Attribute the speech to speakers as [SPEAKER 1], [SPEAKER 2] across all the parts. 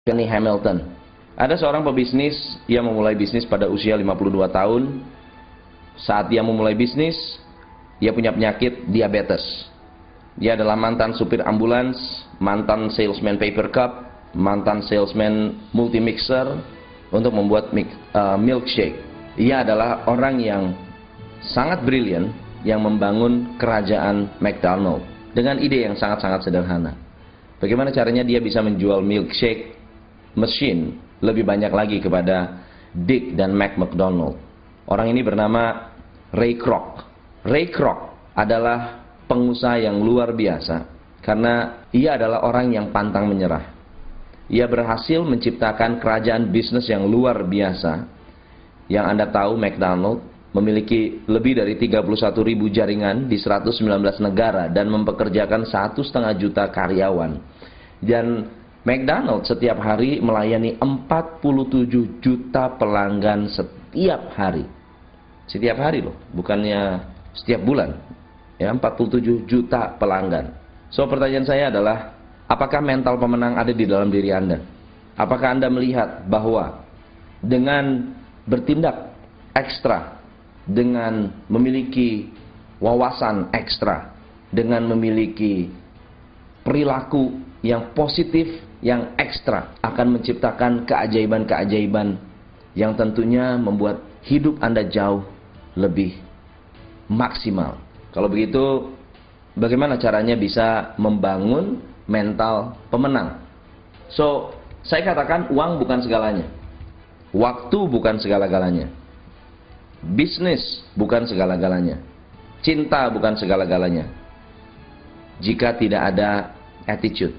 [SPEAKER 1] Kenny Hamilton. Ada seorang pebisnis yang memulai bisnis pada usia 52 tahun. Saat dia memulai bisnis, dia punya penyakit diabetes. Dia adalah mantan supir ambulans, mantan salesman paper cup, mantan salesman multi-mixer untuk membuat milkshake. Ia adalah orang yang sangat brilian yang membangun kerajaan McDonald dengan ide yang sangat-sangat sederhana. Bagaimana caranya dia bisa menjual milkshake mesin lebih banyak lagi kepada Dick dan Mac McDonald. Orang ini bernama Ray Kroc. Ray Kroc adalah pengusaha yang luar biasa karena ia adalah orang yang pantang menyerah. Ia berhasil menciptakan kerajaan bisnis yang luar biasa. Yang Anda tahu, McDonald memiliki lebih dari 31.000 jaringan di 119 negara dan mempekerjakan 1,5 juta karyawan. Dan McDonald setiap hari melayani 47 juta pelanggan setiap hari. Setiap hari loh, bukannya setiap bulan. Ya, 47 juta pelanggan. So, pertanyaan saya adalah, apakah mental pemenang ada di dalam diri Anda? Apakah Anda melihat bahwa dengan bertindak ekstra, dengan memiliki wawasan ekstra, dengan memiliki perilaku yang positif, yang ekstra, akan menciptakan keajaiban-keajaiban yang tentunya membuat hidup Anda jauh lebih maksimal. Kalau begitu, bagaimana caranya bisa membangun mental pemenang? So, saya katakan uang bukan segalanya, waktu bukan segala-galanya, bisnis bukan segala-galanya, cinta bukan segala-galanya, jika tidak ada attitude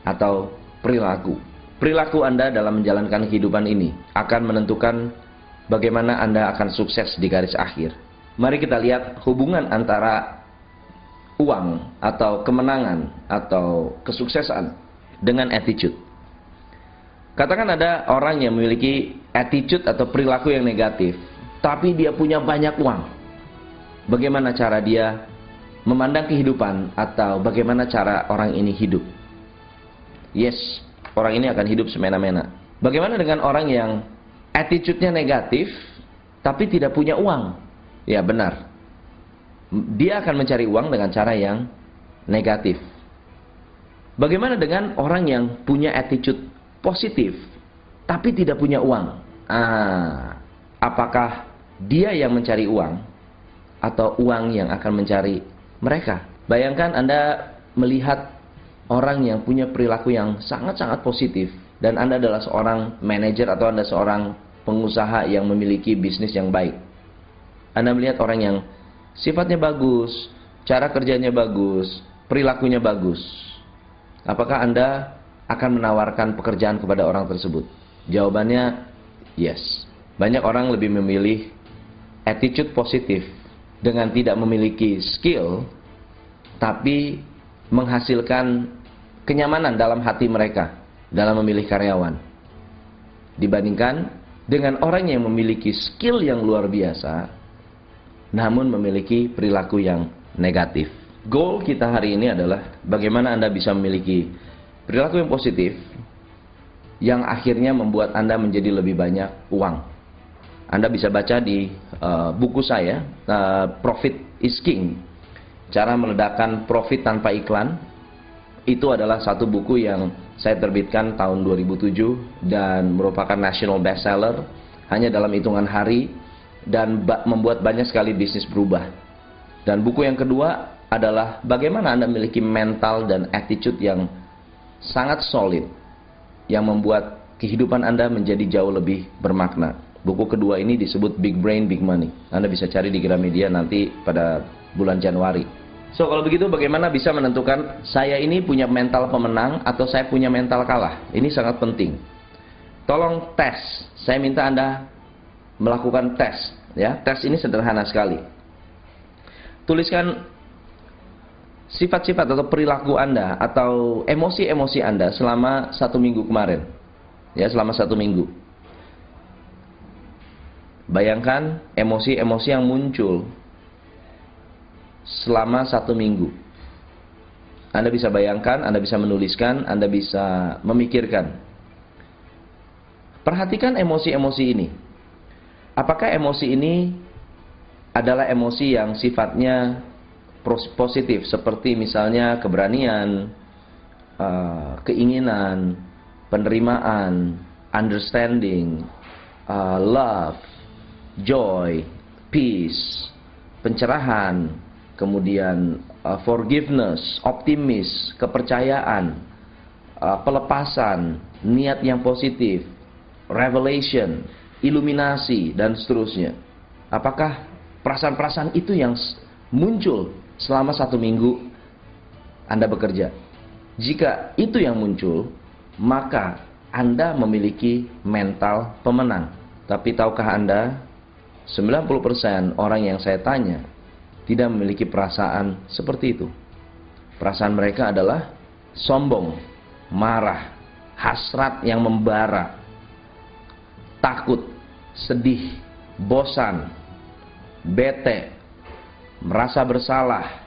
[SPEAKER 1] atau perilaku. Perilaku Anda dalam menjalankan kehidupan ini akan menentukan bagaimana Anda akan sukses di garis akhir. Mari kita lihat hubungan antara uang atau kemenangan atau kesuksesan dengan attitude. Katakan ada orang yang memiliki attitude atau perilaku yang negatif, tapi dia punya banyak uang. Bagaimana cara dia memandang kehidupan atau bagaimana cara orang ini hidup? Yes, orang ini akan hidup semena-mena. Bagaimana dengan orang yang attitude-nya negatif tapi tidak punya uang? Ya benar, dia akan mencari uang dengan cara yang negatif. Bagaimana dengan orang yang punya attitude positif tapi tidak punya uang? Apakah dia yang mencari uang atau uang yang akan mencari mereka? Bayangkan Anda melihat orang yang punya perilaku yang sangat-sangat positif dan Anda adalah seorang manajer atau Anda seorang pengusaha yang memiliki bisnis yang baik. Anda melihat orang yang sifatnya bagus, cara kerjanya bagus, perilakunya bagus. Apakah Anda akan menawarkan pekerjaan kepada orang tersebut? Jawabannya yes. Banyak orang lebih memilih attitude positif dengan tidak memiliki skill tapi menghasilkan kenyamanan dalam hati mereka dalam memilih karyawan, dibandingkan dengan orang yang memiliki skill yang luar biasa namun memiliki perilaku yang negatif. Goal kita hari ini adalah bagaimana Anda bisa memiliki perilaku yang positif yang akhirnya membuat Anda menjadi lebih banyak uang. Anda bisa baca di buku saya, Profit is King, cara meledakkan profit tanpa iklan. Itu adalah satu buku yang saya terbitkan tahun 2007 dan merupakan national bestseller hanya dalam hitungan hari dan membuat banyak sekali bisnis berubah. Dan buku yang kedua adalah bagaimana Anda memiliki mental dan attitude yang sangat solid yang membuat kehidupan Anda menjadi jauh lebih bermakna. Buku kedua ini disebut Big Brain Big Money. Anda bisa cari di Gramedia nanti pada bulan Januari. So, kalau begitu bagaimana bisa menentukan saya ini punya mental pemenang atau saya punya mental kalah? Ini sangat penting. Tolong tes. Saya minta Anda melakukan tes. Ya, tes ini sederhana sekali. Tuliskan sifat-sifat atau perilaku Anda atau emosi-emosi Anda selama 1 minggu kemarin. Ya, selama 1 minggu. Bayangkan emosi-emosi yang muncul selama 1 minggu. Anda bisa bayangkan, Anda bisa menuliskan, Anda bisa memikirkan Perhatikan emosi-emosi ini. Apakah emosi ini adalah emosi yang sifatnya positif, seperti misalnya keberanian, keinginan, penerimaan, understanding, love, joy, peace, pencerahan, kemudian forgiveness, optimis, kepercayaan, pelepasan, niat yang positif, revelation, iluminasi, dan seterusnya. Apakah perasaan-perasaan itu yang muncul selama 1 minggu Anda bekerja? Jika itu yang muncul, maka Anda memiliki mental pemenang. Tapi tahukah Anda, 90% orang yang saya tanya tidak memiliki perasaan seperti itu. Perasaan mereka adalah sombong, marah, hasrat yang membara, takut, sedih, bosan, bete, merasa bersalah,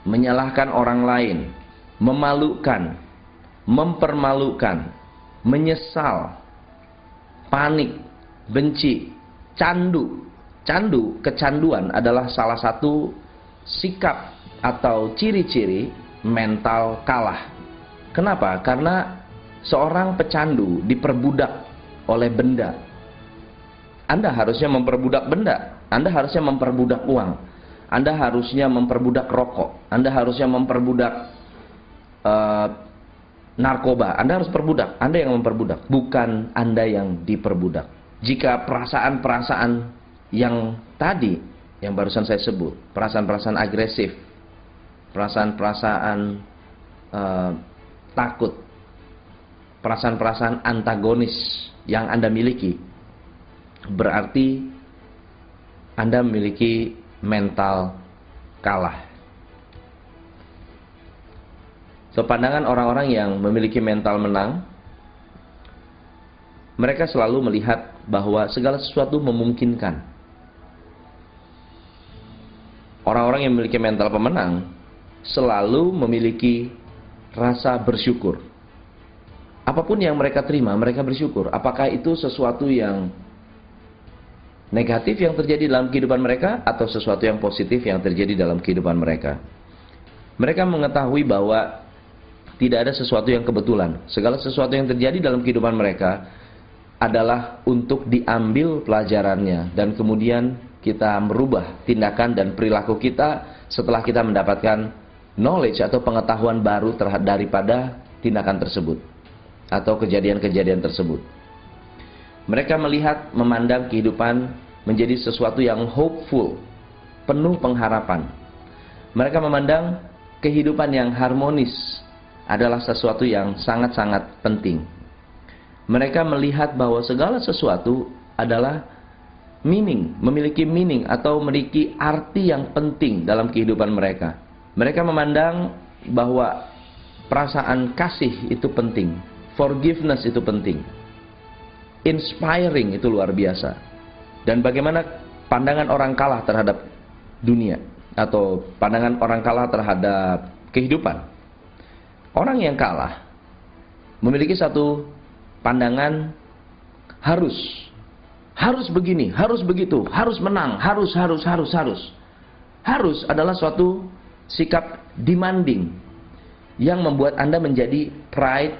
[SPEAKER 1] menyalahkan orang lain, memalukan, mempermalukan, menyesal, panik, benci, candu. Candu, kecanduan adalah salah satu sikap atau ciri-ciri mental kalah. Kenapa? Karena seorang pecandu diperbudak oleh benda. Anda harusnya memperbudak benda, Anda harusnya memperbudak uang, Anda harusnya memperbudak rokok, Anda harusnya memperbudak narkoba, Anda harus perbudak, Anda yang memperbudak, bukan Anda yang diperbudak. Jika perasaan-perasaan yang tadi, yang barusan saya sebut, perasaan-perasaan agresif, perasaan-perasaan takut, perasaan-perasaan antagonis yang Anda miliki, berarti Anda memiliki mental kalah. So, pandangan orang-orang yang memiliki mental menang, mereka selalu melihat bahwa segala sesuatu memungkinkan. Orang-orang yang memiliki mental pemenang selalu memiliki rasa bersyukur. Apapun yang mereka terima, mereka bersyukur. Apakah itu sesuatu yang negatif yang terjadi dalam kehidupan mereka atau sesuatu yang positif yang terjadi dalam kehidupan mereka? Mereka mengetahui bahwa tidak ada sesuatu yang kebetulan. Segala sesuatu yang terjadi dalam kehidupan mereka adalah untuk diambil pelajarannya, dan kemudian kita merubah tindakan dan perilaku kita setelah kita mendapatkan knowledge atau pengetahuan baru daripada tindakan tersebut atau kejadian-kejadian tersebut. Mereka melihat, memandang kehidupan menjadi sesuatu yang hopeful, penuh pengharapan. Mereka memandang kehidupan yang harmonis adalah sesuatu yang sangat-sangat penting. Mereka melihat bahwa segala sesuatu adalah memiliki meaning atau memiliki arti yang penting dalam kehidupan mereka. Mereka memandang bahwa perasaan kasih itu penting, forgiveness itu penting, inspiring itu luar biasa. Dan bagaimana pandangan orang kalah terhadap dunia atau pandangan orang kalah terhadap kehidupan. Orang yang kalah memiliki satu pandangan harus begini, harus begitu, harus menang, harus. Harus adalah suatu sikap demanding yang membuat Anda menjadi pride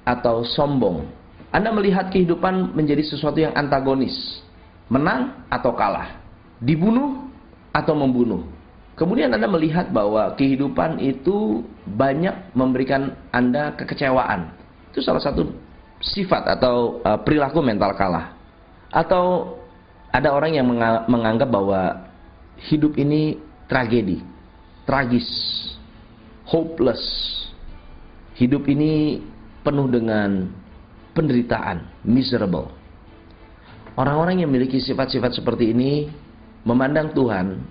[SPEAKER 1] atau sombong. Anda melihat kehidupan menjadi sesuatu yang antagonis, menang atau kalah, dibunuh atau membunuh. Kemudian Anda melihat bahwa kehidupan itu banyak memberikan Anda kekecewaan. Itu salah satu sifat atau perilaku mental kalah. Atau ada orang yang menganggap bahwa hidup ini tragedi, tragis, hopeless. Hidup ini penuh dengan penderitaan, miserable. Orang-orang yang memiliki sifat-sifat seperti ini memandang Tuhan,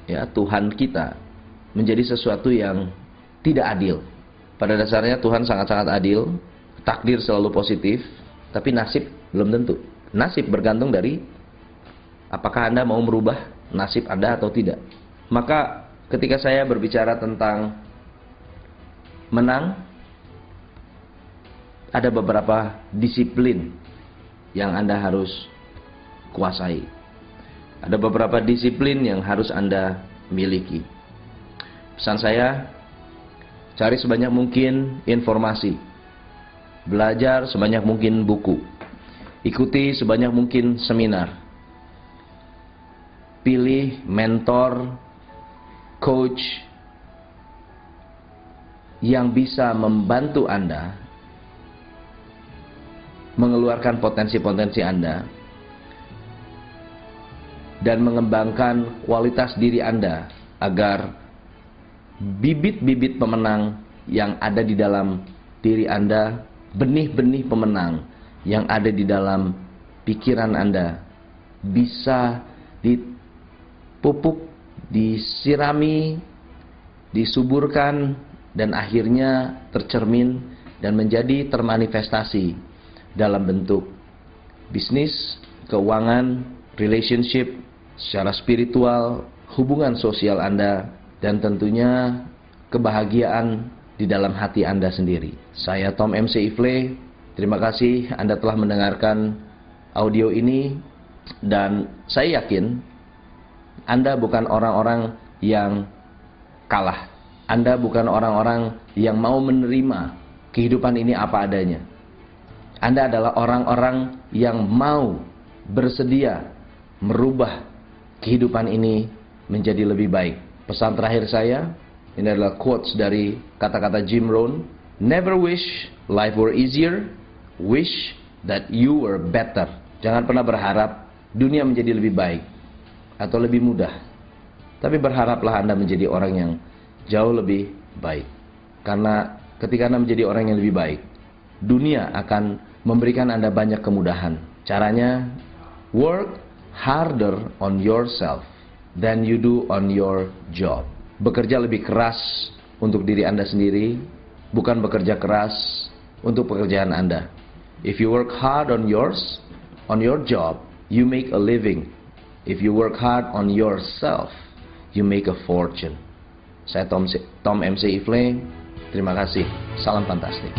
[SPEAKER 1] ya, Tuhan kita menjadi sesuatu yang tidak adil. Pada dasarnya Tuhan sangat-sangat adil, takdir selalu positif, tapi nasib belum tentu. Nasib bergantung dari apakah Anda mau merubah nasib Anda atau tidak. Maka ketika saya berbicara tentang menang, ada beberapa disiplin yang Anda harus kuasai. Ada beberapa disiplin yang harus Anda miliki. Pesan saya, cari sebanyak mungkin informasi. Belajar sebanyak mungkin buku. Ikuti sebanyak mungkin seminar. Pilih mentor, coach yang bisa membantu Anda mengeluarkan potensi-potensi Anda dan mengembangkan kualitas diri Anda agar bibit-bibit pemenang yang ada di dalam diri Anda, benih-benih pemenang yang ada di dalam pikiran Anda bisa dipupuk, disirami, disuburkan, dan akhirnya tercermin dan menjadi termanifestasi dalam bentuk bisnis, keuangan, relationship, secara spiritual, hubungan sosial Anda, dan tentunya kebahagiaan di dalam hati Anda sendiri. Saya Tom MC Ifle, terima kasih Anda telah mendengarkan audio ini, dan saya yakin Anda bukan orang-orang yang kalah. Anda bukan orang-orang yang mau menerima kehidupan ini apa adanya. Anda adalah orang-orang yang mau bersedia merubah kehidupan ini menjadi lebih baik. Pesan terakhir saya, ini adalah quotes dari kata-kata Jim Rohn. Never wish life were easier, wish that you were better. Jangan pernah berharap dunia menjadi lebih baik atau lebih mudah. Tapi berharaplah Anda menjadi orang yang jauh lebih baik. Karena ketika Anda menjadi orang yang lebih baik, dunia akan memberikan Anda banyak kemudahan. Caranya, work harder on yourself than you do on your job. Bekerja lebih keras untuk diri Anda sendiri, bukan bekerja keras untuk pekerjaan Anda. If you work hard on your job, you make a living. If you work hard on yourself, you make a fortune. Saya Tom MC Ifle, terima kasih. Salam fantastik.